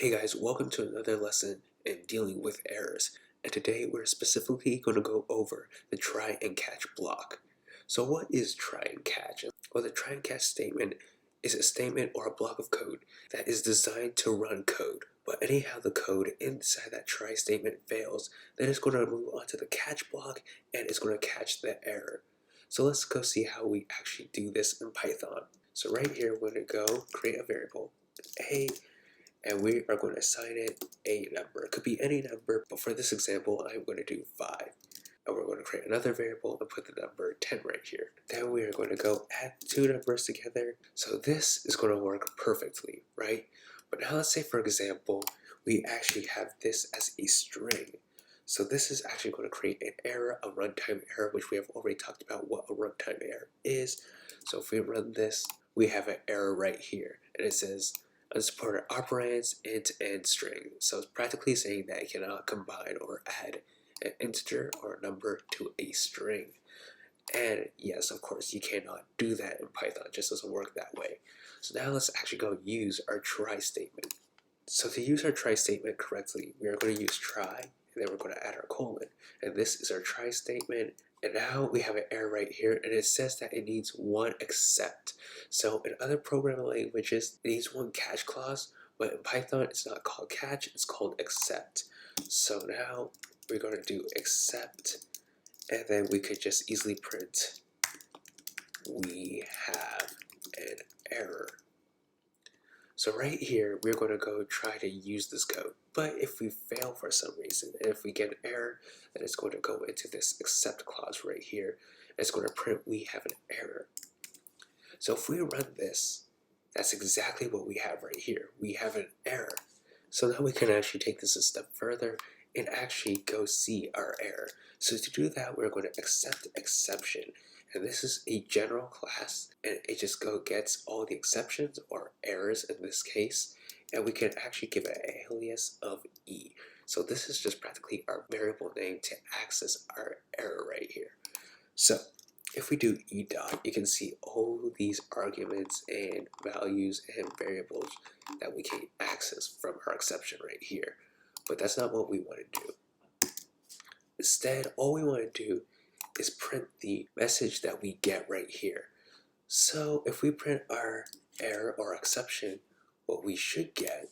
Hey guys, welcome to another lesson in dealing with errors. And today we're specifically going to go over the try and catch block. So what is try and catch? Well, the try and catch statement is a statement or a block of code that is designed to run code. But anyhow the code inside that try statement fails, then it's going to move on to the catch block and it's going to catch the error. So let's go see how we actually do this in Python. So right here we're going to go create a variable a, and we are going to assign it a number. It could be any number, but for this example, I'm going to do 5. And we're going to create another variable and put the number 10 right here. Then we are going to go add two numbers together. So this is going to work perfectly, right? But now let's say, for example, we actually have this as a string. So this is actually going to create an error, a runtime error, which we have already talked about what a runtime error is. So if we run this, we have an error right here. And it says, unsupported operands, int, and string. So it's practically saying that it cannot combine or add an integer or a number to a string. And yes, of course, you cannot do that in Python. It just doesn't work that way. So now let's actually go use our try statement. So to use our try statement correctly, we are going to use try, and then we're going to add our colon. And this is our try statement. And now we have an error right here, and it says that it needs one except. So in other programming languages, it needs one catch clause, but in Python, it's not called catch, it's called except. So now we're going to do except, and then we could just easily print, we have an error. So right here, we're going to go try to use this code. But if we fail for some reason, and if we get an error, then it's going to go into this except clause right here. And it's going to print we have an error. So if we run this, that's exactly what we have right here. We have an error. So now we can actually take this a step further and actually go see our error. So to do that, we're going to accept exception. And this is a general class, and it just gets all the exceptions or errors in this case, and we can actually give it an alias of e. So this is just practically our variable name to access our error right here. So if we do e dot, you can see all these arguments and values and variables that we can access from our exception right here. But that's not what we want to do. Instead, all we want to do is print the message that we get right here. So if we print our error or exception, what we should get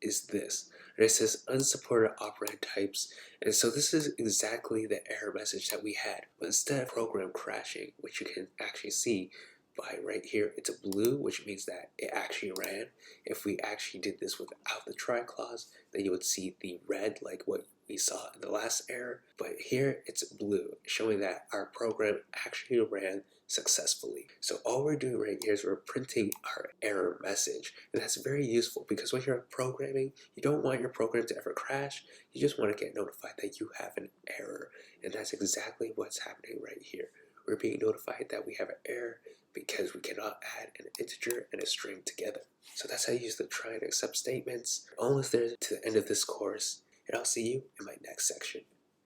is this. And it says unsupported operand types. And so this is exactly the error message that we had. But instead of program crashing, which you can actually see by right here, it's a blue, which means that it actually ran. If we actually did this without the try clause, then you would see the red like what we saw in the last error. But here it's blue, showing that our program actually ran successfully. So all we're doing right here is we're printing our error message. And that's very useful because when you're programming, you don't want your program to ever crash. You just want to get notified that you have an error. And that's exactly what's happening right here. We're being notified that we have an error because we cannot add an integer and a string together. So that's how you use the try and accept statements. We're almost there to the end of this course, and I'll see you in my next section.